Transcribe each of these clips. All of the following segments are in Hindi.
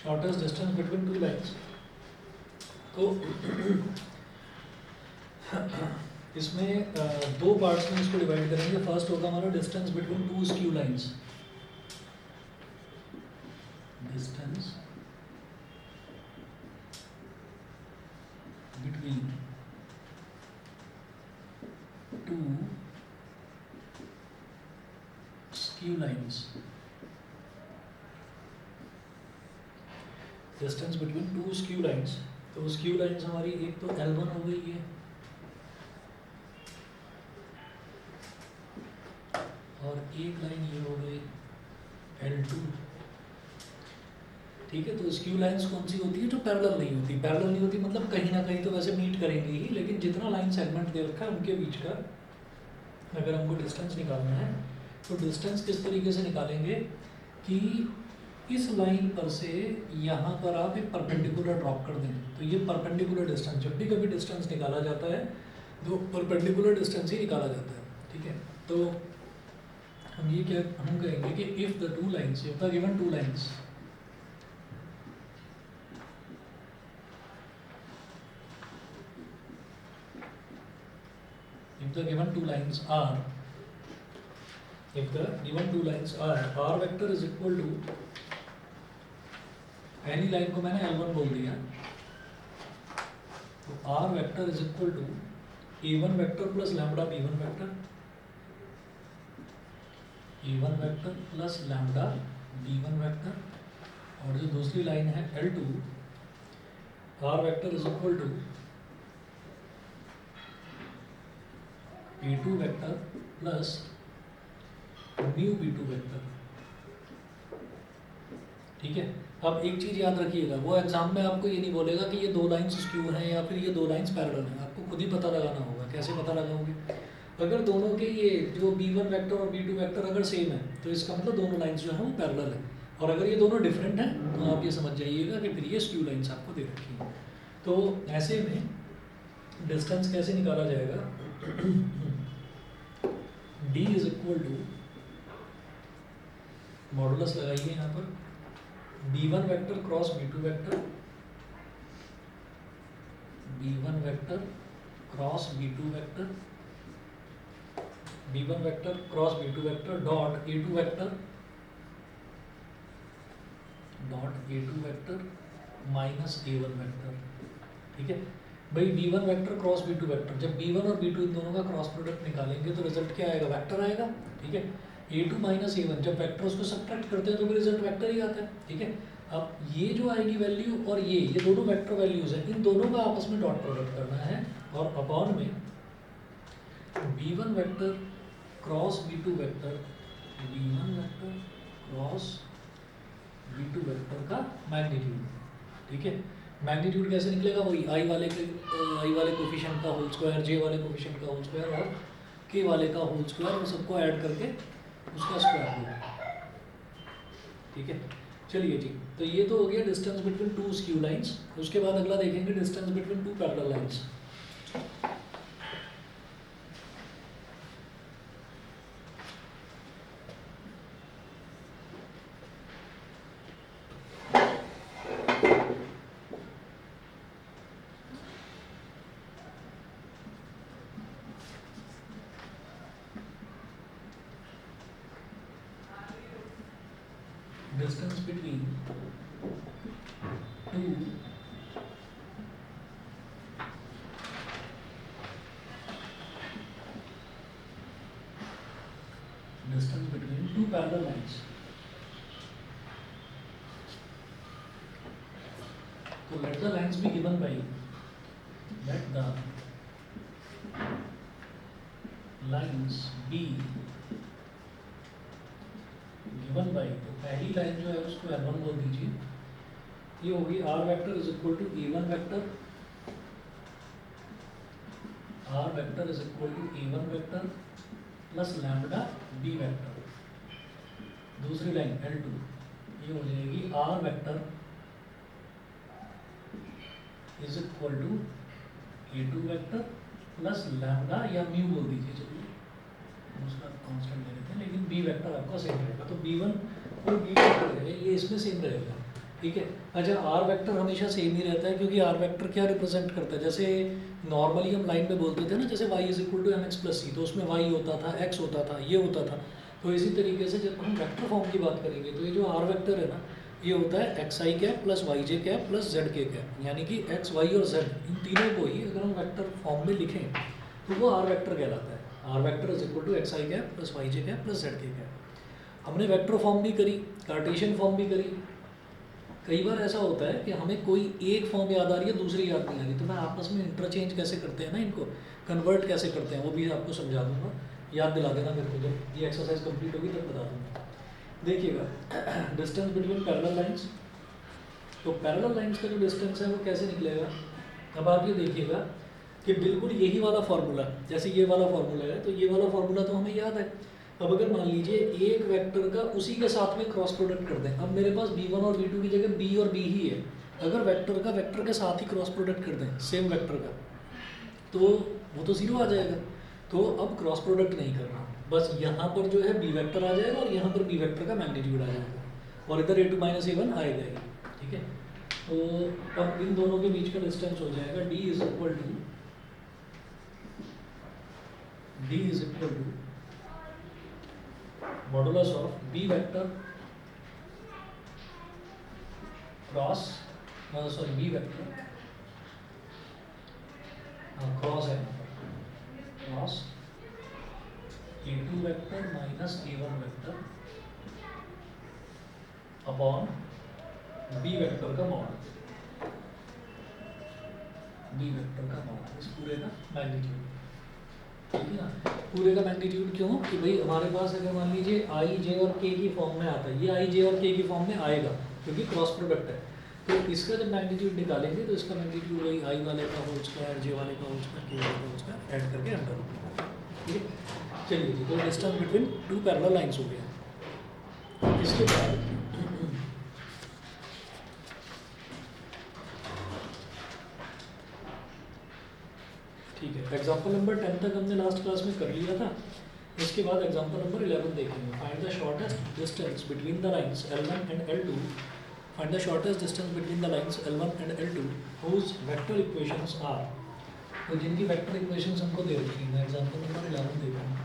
Shortest distance between two lines. तो इसमें दो पार्ट्स में इसको डिवाइड करेंगे। फर्स्ट होगा हमारा distance between two skew lines, distance between two skew lines, distance between two skew lines. तो स्क्यू लाइन्स हमारी एक तो L1 हो गई है और एक लाइन ये हो गई L2। ठीक है, तो स्क्यू लाइन्स कौन सी होती है? जो पैरेलल नहीं होती। पैरेलल नहीं होती मतलब कहीं ना कहीं तो वैसे मीट करेंगे ही, लेकिन जितना लाइन सेगमेंट दे रखा है उनके बीच का अगर हमको डिस्टेंस निकालना है तो डिस्टेंस किस तरीके से निकालेंगे कि इस लाइन पर से यहाँ पर आप एक परपेंडिकुलर ड्रॉप कर देंगे। तो ये परपेंडिकुलर डिस्टेंस, जब भी कभी डिस्टेंस निकाला जाता है तो परपेंडिकुलर डिस्टेंस ही निकाला जाता है। ठीक है, तो हम ये क्या हम कहेंगे कि if the two lines, if the given two lines if the given two lines are r vector is equal to, पहली लाइन को मैंने L1 बोल दिया, तो r vector is equal to a1 vector plus lambda b1 vector, a1 vector plus lambda b1 vector। और जो दूसरी लाइन है L2, r vector is equal to a2 vector plus mu b2 vector. ठीक है, अब एक चीज़ याद रखिएगा, वो एग्जाम में आपको ये नहीं बोलेगा कि ये दो लाइन्स स्क्यू हैं या फिर ये दो लाइन्स पैरेलल हैं। आपको खुद ही पता लगाना होगा। कैसे पता लगाओगे? अगर दोनों के ये जो b1 वेक्टर और b2 वेक्टर अगर सेम है तो इसका मतलब दोनों लाइन्स जो हैं वो पैरेलल है। और अगर ये दोनों डिफरेंट हैं तो आप ये समझ जाइएगा कि फिर ये स्क्यू लाइन्स आपको दे रखी है। तो ऐसे में डिस्टेंस कैसे निकाला जाएगा? D is equal to, modulus लगाइए यहाँ पर, b1 vector cross b2 vector, b1 vector cross b2 vector, b1 vector cross b2 vector dot a2 vector minus a1 vector. ठीक है भाई, b1 vector cross b2 vector, जब b1 और b2 इन दोनों का क्रॉस प्रोडक्ट निकालेंगे तो रिजल्ट क्या आएगा? वेक्टर आएगा। ठीक है, a2 माइनस a1, जब वेक्टर्स को सब्ट्रैक्ट करते हैं तो फिर रिजल्ट वेक्टर ही आता है। ठीक है, अब ये जो आएगी वैल्यू और ये दोनों वेक्टर वैल्यूज हैं, इन दोनों का आपस में डॉट प्रोडक्ट करना है और अपॉन में b1 vector cross b2 vector, b1 vector cross b2 vector का मैग्नीट्यूड। ठीक है, मैग्नीट्यूड कैसे निकलेगा? वही आई वाले कोफिशिएंट का होल स्क्वायर, जे वाले कोफिशिएंट का होल स्क्वायर और के वाले का होल स्क्वायर, वो सबको ऐड करके उसका स्क्वायर रूट। ठीक है, चलिए जी, तो ये तो हो गया distance between two skew lines. उसके बाद अगला देखेंगे distance between two parallel lines. Distance between two parallel lines. So let the lines be given by, let the lines be given by, तो पहली लाइन जो है उसको L1 बोल दीजिए। ये होगी r vector is equal to a1 vector, r vector is equal to a1 vector plus lambda b vector. दूसरी लाइन L2 ये हो जाएगी r vector is equal to a2 vector plus lambda या म्यू बोल दीजिए, चलिए उसका कांस्टेंट ले लेते हैं, लेकिन b वेक्टर आपका सेम रहेगा। तो b1 और b वेक्टर है ये इसमें सेम रहेगा, ठीक है। अच्छा, आर वेक्टर हमेशा सेम ही रहता है, क्योंकि आर वेक्टर क्या रिप्रेजेंट करता है, जैसे नॉर्मली हम लाइन पे बोलते थे ना, जैसे y is equal to m x plus c, तो उसमें y होता था, x होता था, ये होता था। तो इसी तरीके से जब हम वेक्टर फॉर्म की बात करेंगे तो ये जो आर वेक्टर है ना, ये होता है x i cap plus y j cap plus z k cap, यानी कि एक्स वाई और जेड इन तीनों को ही अगर हम वेक्टर फॉर्म में लिखें तो वो आर वेक्टर कहलाता है। R vector is equal to x i cap plus y j cap plus z k cap. हमने वेक्टर फॉर्म भी करी, कार्टेशियन फॉर्म भी करी। कई बार ऐसा होता है कि हमें कोई एक फॉर्म याद आ रही है, दूसरी याद नहीं आ रही, तो मैं आपस में इंटरचेंज कैसे करते हैं ना, इनको कन्वर्ट कैसे करते हैं वो भी आपको समझा दूंगा। याद दिला देना मेरे को, जब ये एक्सरसाइज कंप्लीट होगी तब बता दूंगा। देखिएगा डिस्टेंस बिटवीन पैरेलल लाइंस, तो पैरेलल लाइंस का जो डिस्टेंस है वो कैसे निकलेगा। अब आप ये देखिएगा कि बिल्कुल यही वाला फार्मूला, जैसे ये वाला फार्मूला है, तो ये वाला फार्मूला तो हमें याद है। अब अगर मान लीजिए एक वेक्टर का उसी के साथ में क्रॉस प्रोडक्ट कर दें, अब मेरे पास b1 और b2 की जगह b और b ही है, अगर वेक्टर का वेक्टर के साथ ही क्रॉस प्रोडक्ट कर दें सेम वेक्टर का, तो वो तो जीरो आ जाएगा। तो अब क्रॉस प्रोडक्ट नहीं करना, बस यहाँ पर जो है b वेक्टर आ जाएगा और यहाँ पर b वेक्टर का मैग्नीट्यूड आ जाएगा, और इधर a2 माइनस a1 आएगा ही। ठीक है, तो अब इन दोनों के बीच का डिस्टेंस हो जाएगा d is equal to modulus of b vector cross, sorry b vector cross है cross a2 vector minus a1 vector upon b vector का मॉड, b वेक्टर का मॉड, इस पूरे का मैग्नीट्यूड। ठीक है ना, पूरे का मैग्नीट्यूड क्यों कि भाई हमारे पास अगर मान लीजिए आई जे और के की फॉर्म में आता है, ये आई जे और के की फॉर्म में आएगा क्योंकि क्रॉस प्रोडक्ट है, तो इसका जब मैग्नीट्यूड निकालेंगे तो इसका मैग्नीट्यूड वही आई वाले का होल स्क्वायर, जे वाले का होल स्क्वायर, के वाले का होल स्क्वायर ऐड करके अंडर रूट। ठीक है, चलिए जी, तो distance between two parallel lines हो गया। इसके बाद ठीक है, एग्जाम्पल नंबर 10 तक हमने लास्ट क्लास में कर लिया था। इसके बाद एग्जाम्पल नंबर 11 देखेंगे। Find the shortest distance between the lines L1 and L2, find the shortest distance between the lines L1 and L2 whose vector equations are, तो जिनकी वेक्टर इक्वेशंस हमको दे रखी है। एग्जाम्पल नंबर 11 देखेंगे।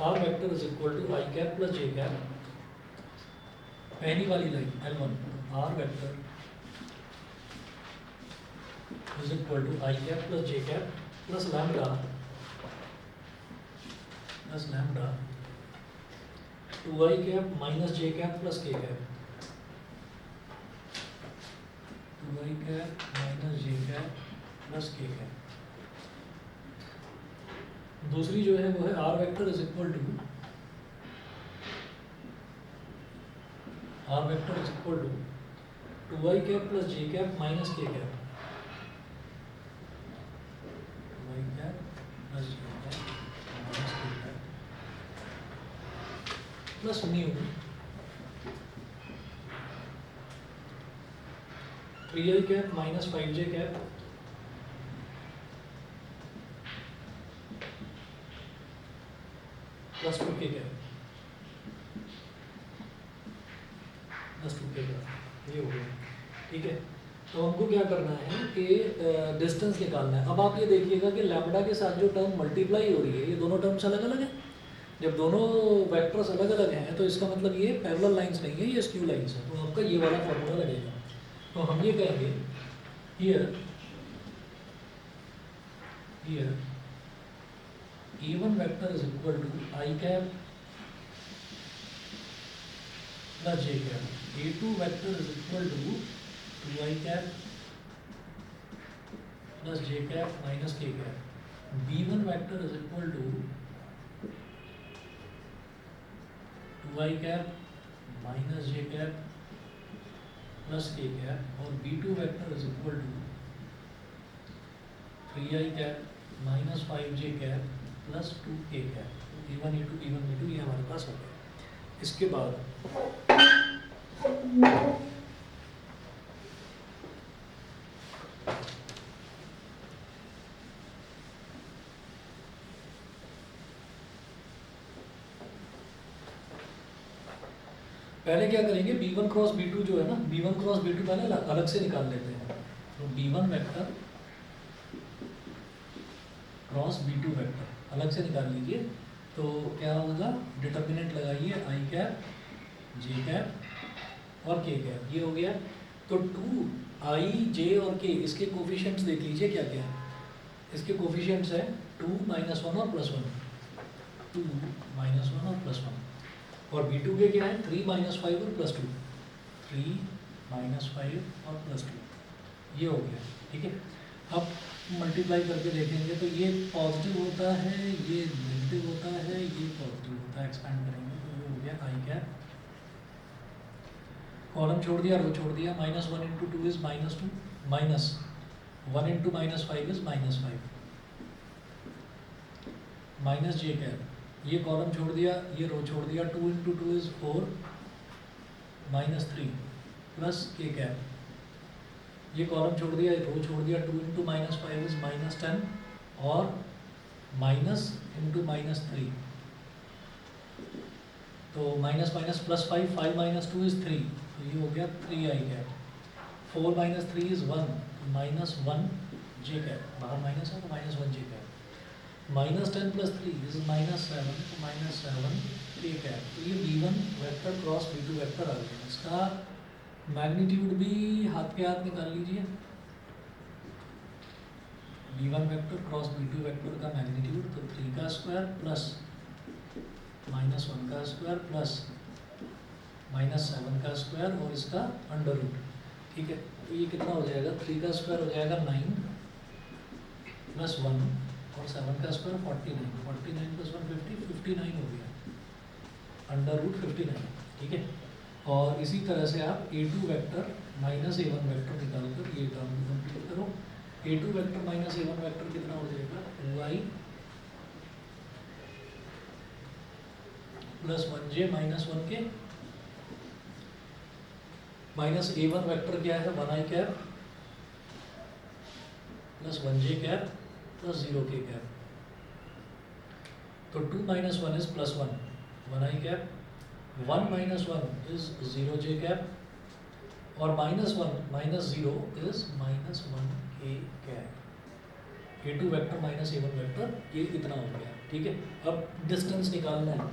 R vector is equal to i cap plus j cap, पहली वाली line L1, r vector is equal to i cap plus j cap plus lambda 2i cap minus j cap plus k cap, 2i cap minus j cap plus k cap. दूसरी जो है वो है r vector is equal to r vector is equal to 2i cap plus j cap minus k cap, 2i cap plus j cap minus k cap plus new 3i cap minus 5j cap plus 2k cap, plus 2k cap, ये हो गया। ठीक है, तो हमको क्या करना है कि डिस्टेंस निकालना है। अब आप ये देखिएगा कि लैम्बडा के साथ जो टर्म मल्टीप्लाई हो रही है, ये दोनों टर्म्स अलग अलग हैं। जब दोनों वेक्टर्स अलग अलग हैं तो इसका मतलब ये पैरेलल लाइंस नहीं है, ये स्क्यू लाइंस है। तो आपका ये वाला फॉर्मूला लगेगा। तो हम ये कहेंगे here A1 vector is equal to i cap plus j cap, A2 vector is equal to 2i cap plus j cap minus k cap, B1 vector is equal to 2i cap minus j cap plus k cap, और B2 vector is equal to 3i cap minus 5j cap plus 2k cap. E1 E2 E1 E2 ये हमारे पास हो गया। इसके बाद पहले क्या करेंगे, b1 क्रॉस b2 जो है ना, b1 क्रॉस b2 पहले अलग से निकाल लेते हैं। तो b1 vector cross b2 vector अलग से निकाल लीजिए। तो क्या होगा, डिटर्मिनेंट लगाइए आई कैप जे कैप और के कैप, ये हो गया। तो 2 आई जे और के, इसके कोफिशिएंट्स देख लीजिए क्या क्या है। इसके कोफिशिएंट्स है 2 -1 और +1, 2 -1 और +1। और b2 के क्या है, 3 -5 और +2, 3 -5 और +2, ये हो गया। ठीक है, अब मल्टीप्लाई करके देखेंगे तो ये पॉजिटिव होता है, ये नेगेटिव होता है, ये पॉजिटिव होता है। एक्सपेंड करेंगे तो ये हो गया आई कैप, कॉलम छोड़ दिया, रो छोड़ दिया। -1 × 2 is -2, -1 × -5 is -5, minus j cap, ये कॉलम छोड़ दिया, ये रो छोड़ दिया। 2 × 2 इज 4, -3 प्लस के कैप, ये कॉलम छोड़ दिया, रो छोड़ दिया। 2 × -5 इज -10 और माइनस इंटू -3, तो माइनस माइनस +5, 5 - 2 इज 3, तो ये हो गया 3 आई कैप। 4 - 3 इज 1, -1 जे कैप, बाहर माइनस है तो -1 जे कैप। -10 + 3 इज -7, तो -7 के कैप। तो ये b1 vector cross b2 vector आ गया। इसका मैग्नीट्यूड भी हाथ के हाथ निकाल लीजिए। b1 vector cross b2 vector का मैग्नीट्यूड, तो 3 का स्क्वायर प्लस -1 का स्क्वायर प्लस -7 का स्क्वायर और इसका अंडर रूट। ठीक है, तो ये कितना हो जाएगा, 3 का स्क्वायर हो जाएगा 9 + 1 और 7 का स्क्वायर 49, 49 + 1 50, 59 हो गया, अंडर रूट 59। ठीक है, और इसी तरह से आप a2 vector minus a1 vector निकाल कर ये काम कंप्लीट करो। a2 vector minus a1 vector कितना हो जाएगा, 2i + 1j -1 के, माइनस a1 वेक्टर क्या है, 1i कैप + 1j कैप + 0 के कैप। तो 2 - 1 is +1, 1i cap, 1 - 1 is 0j cap और -1 - 0 इज -1 के cap. a2 vector minus a1 vector ये इतना हो गया। ठीक है, अब डिस्टेंस निकालना है,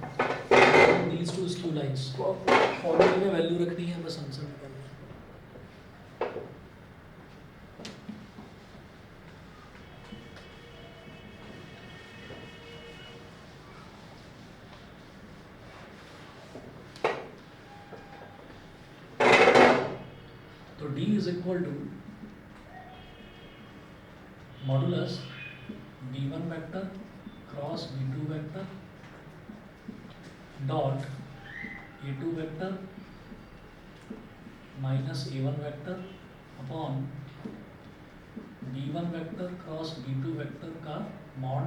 दीज टू स्क्यू लाइंस को फॉर्मूले में वैल्यू रखनी है, बस आंसर निकालना है। तो d is equal to modulus b1 vector cross b2 vector dot a2 vector minus a1 vector upon b1 vector cross b2 vector का mod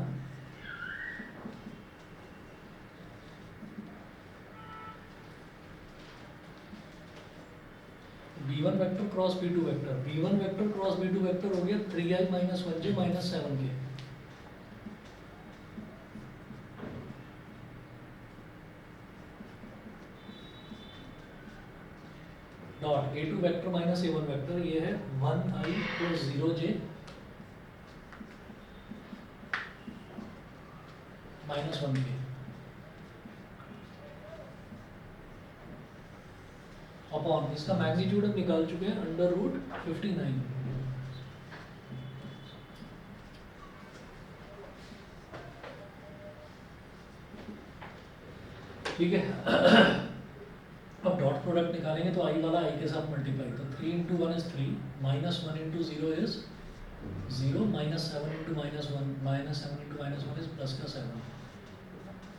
b1 vector cross b2 vector, b1 vector cross b2 vector हो गया 3i - 1j -7 के, dot a2 vector minus a1 vector, ये है 1i + 0j -1 के, अपॉन इसका मैग्नीट्यूड हम निकाल चुके हैं, अंडर रूट 59। ठीक है, अब डॉट प्रोडक्ट निकालेंगे तो आई वाला आई के साथ मल्टीप्लाई, तो 3 × 1 is 3, -1 × 0 is 0, -7 × -1 -7 × -1 is +7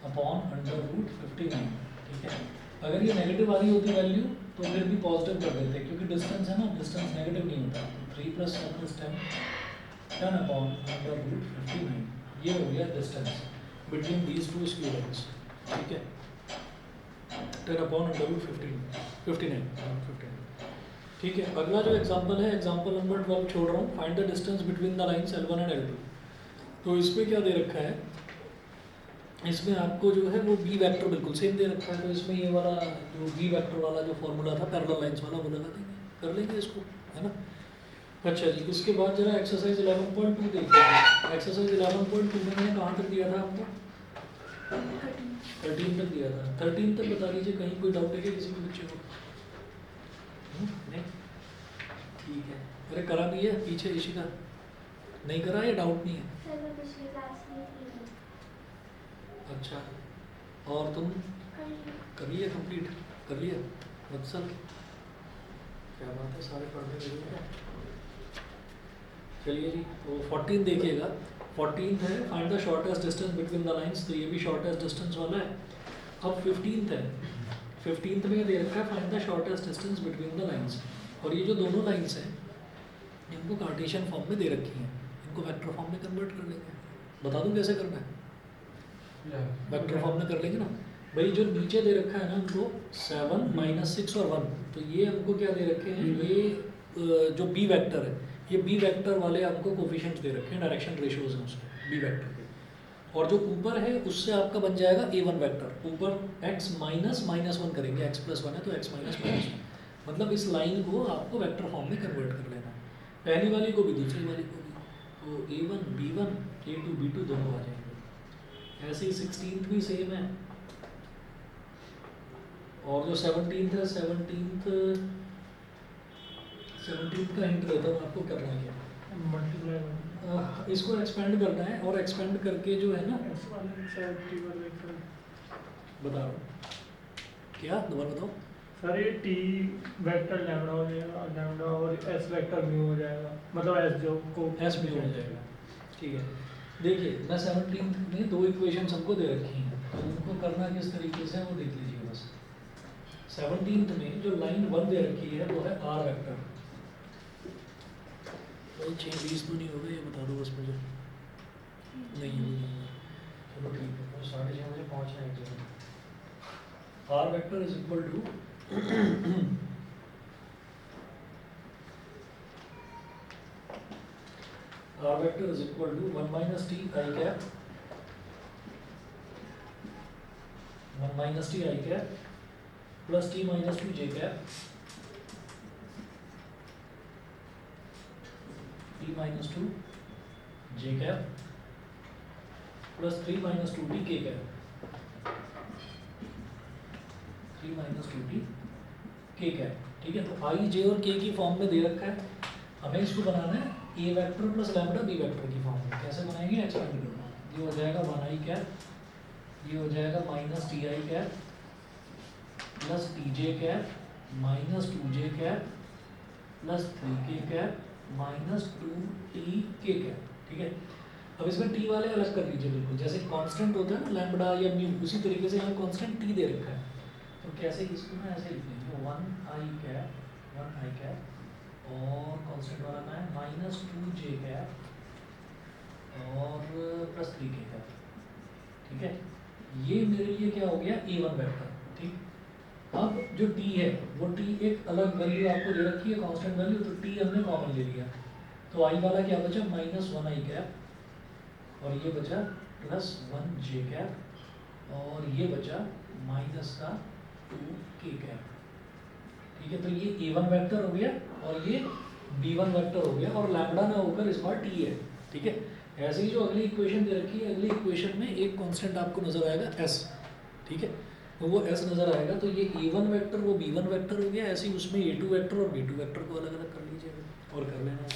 upon under root 59। ठीक है, अगर ये नेगेटिव वाली होती वैल्यू तो फिर भी पॉजिटिव कर देते, क्योंकि डिस्टेंस है ना, डिस्टेंस नेगेटिव नहीं होता। 3 + 7 + 10 अपॉन अंडर रूट 59, ये हो गया distance between these two skew lines. ठीक है, 10 अपॉन अंडर रूट 59। ठीक है, अगला जो एग्जांपल है, एग्जांपल नंबर 12 छोड़ रहा हूँ। Find the distance between the lines L1 and L2। तो इसमें क्या दे रखा है, इसमें आपको जो है वो बी वेक्टर बिल्कुल सेम दे रखा है, तो इसमें ये वाला जो बी वेक्टर वाला जो फॉर्मूला था पैरेलल लाइंस वाला वो लगा देंगे, कर लेंगे इसको, है ना। अच्छा जी, उसके बाद जरा एक्सरसाइज 11.2 देखिए। एक्सरसाइज 11.2 में मैंने कहाँ तक दिया था आपको? 13 तक दिया था। 13 तक बता दीजिए, कहीं कोई डाउट है क्या किसी भी बच्चे को? नहीं, ठीक है। अरे करा भी है पीछे ऋषिका, नहीं करा या डाउट नहीं है? सर मैं पिछली क्लास में थी। अच्छा, और तुम कर लिया कंप्लीट? कर लिया वत्सल, क्या बात है, सारे पढ़ने लगे हैं। चलिए जी, तो 14 देखिएगा। 14 है find the shortest distance between the lines, तो ये भी शॉर्टेस्ट डिस्टेंस वाला है। अब 15th है, 15th में दे रखा है find the shortest distance between the lines, और ये जो दोनों लाइंस हैं इनको कार्टेशियन फॉर्म में दे रखी हैं, इनको वेक्टर फॉर्म में कन्वर्ट कर लेंगे। बता दूं कैसे करना है? वेक्टर फॉर्म में कर लेंगे ना भाई। जो नीचे दे रखा है ना हमको 7 -6 और 1, तो ये हमको क्या दे रखे हैं, ये जो बी वेक्टर है, ये बी वेक्टर वाले आपको कोफिशिएंट्स दे रखे हैं, डायरेक्शन रेशियोज हैं उसके बी वेक्टर के। और जो ऊपर है उससे आपका बन जाएगा a1 वेक्टर, ऊपर x -1 करेंगे, x + 1 है तो x -1, मतलब इस लाइन को आपको वेक्टर फॉर्म में कन्वर्ट कर लेना है, पहली वाली को भी दूसरी वाली को भी। तो a1 b1 a2 b2 दोनों आ जाएंगे। ऐसे ही 16th भी सेम है, और जो 17th है 17th का हिंट देता हूँ आपको, करना है क्या, मल्टीप्लाई, इसको एक्सपेंड करना है, और एक्सपेंड करके जो है ना, बता रहा हूँ क्या, दोबारा बताओ सर। ये टी वेक्टर लैम्बडा हो जाएगा, लैम्बडा और एस वेक्टर म्यू हो जाएगा, मतलब एस जो को एस म्यू हो जाएगा। ठीक है, देखिए मैं 17th में 2 इक्वेशंस हमको दे रखी हैं, तो उनको करना किस तरीके से वो देख लीजिए बस। 17th में जो लाइन 1 दे रखी है वो है आर वेक्टर। भाई 6:20 तो नहीं हो गए, ये बता दो बस मुझे। नहीं होगा, चलो ठीक है, तो 6:30 बजे पहुँचना है एक जगह। R vector is equal to R vector is equal to 1 minus t I cap, 1 minus t I cap plus t minus 2 j cap, t minus 2 j cap plus 3 minus 2t k cap, 3 minus 2t k cap। ठीक है, तो i j और k की फॉर्म में दे रखा है, हमें इसको बनाना है a vector plus lambda b vector की फॉर्म में। कैसे बनाएंगे, एक्सपेंड करना, ये हो जाएगा 1 i कैप, ये हो जाएगा minus T I cap plus T J cap minus 2j cap plus 3k cap minus 2t k cap. ठीक है, अब इसमें t वाले अलग कर लीजिए, बिल्कुल जैसे कांस्टेंट होता है ना लैम्बडा या म्यू, उसी तरीके से यहाँ कांस्टेंट t दे रखा है, तो कैसे इसको मैं ऐसे लिख लेंगे 1 i कैप और कांस्टेंट वाला का है माइनस 2j कैप और प्लस 3k कैप। ठीक है, ये मेरे लिए क्या हो गया, a1 वेक्टर। ठीक, अब जो t है वो t एक अलग वैल्यू आपको दे रखी है, कांस्टेंट वैल्यू, तो t हमने कॉमन ले लिया, तो i वाला क्या बचा -1 i कैप, और ये बचा प्लस 1j कैप, और ये बचा माइनस का 2k कैप। ठीक है, तो ये a1 वेक्टर हो गया और ये b1 वेक्टर हो गया, और लैम्बडा ना होकर इस बार t है। ठीक है, ऐसे ही जो अगली इक्वेशन दे रखी है, अगली इक्वेशन में एक कांस्टेंट आपको नजर आएगा s। ठीक है, तो वो s नजर आएगा, तो ये a1 वेक्टर वो b1 वेक्टर हो गया, ऐसे ही उसमें a2 वेक्टर और b2 वेक्टर को अलग अलग कर लीजिएगा और कर लेना।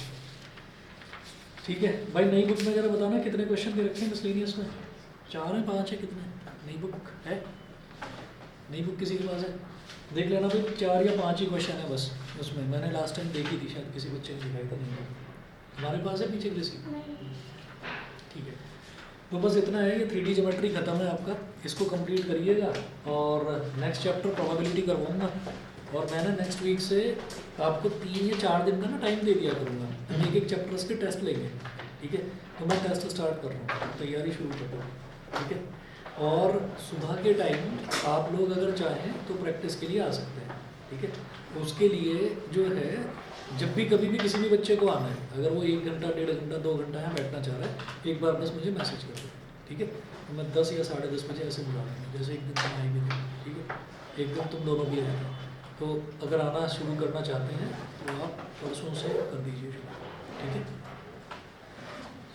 ठीक है भाई, नई बुक में जरा बताना कितने क्वेश्चन दे रखे हैं मिसलेनियस में, 4 है 5 है, कितने? नई बुक है, नई बुक किसी के पास है? देख लेना भाई, 4 या 5 ही क्वेश्चन है बस उसमें, मैंने लास्ट टाइम देखी थी, शायद किसी बच्चे ने दिखाई था, नहीं हमारे पास है पीछे किसी? ठीक है, तो बस इतना है, ये 3D ज्योमेट्री खत्म है आपका, इसको कंप्लीट करिएगा, और नेक्स्ट चैप्टर प्रोबेबिलिटी करवाऊंगा, और मैंने नेक्स्ट वीक से आपको 3 या 4 दिन का ना टाइम दे दिया करूँगा, हम एक चैप्टर्स के टेस्ट लेंगे। ठीक है, तो मैं टेस्ट स्टार्ट कर रहा हूँ, तैयारी शुरू कर रहा हूँ। ठीक है, और सुबह के टाइम आप लोग अगर चाहें तो प्रैक्टिस के लिए आ सकते हैं। ठीक है, उसके लिए जो है जब भी कभी भी किसी भी बच्चे को आना है, अगर वो 1 घंटा 1.5 घंटा 2 घंटा यहाँ बैठना चाह रहा है, एक बार बस मुझे मैसेज कर दो। ठीक है, तो मैं 10 या 10:30 बजे ऐसे बुला लेंगे, जैसे एक दिन तुम आई भी नहीं, ठीक है, एक दिन तुम दोनों भी आए थे। तो अगर आना शुरू करना चाहते हैं तो आप परसों से कर दीजिए शुरू, ठीक है।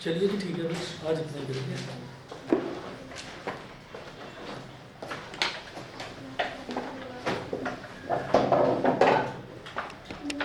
चलिए जी, ठीक है, बस आज इतना ही करेंगे।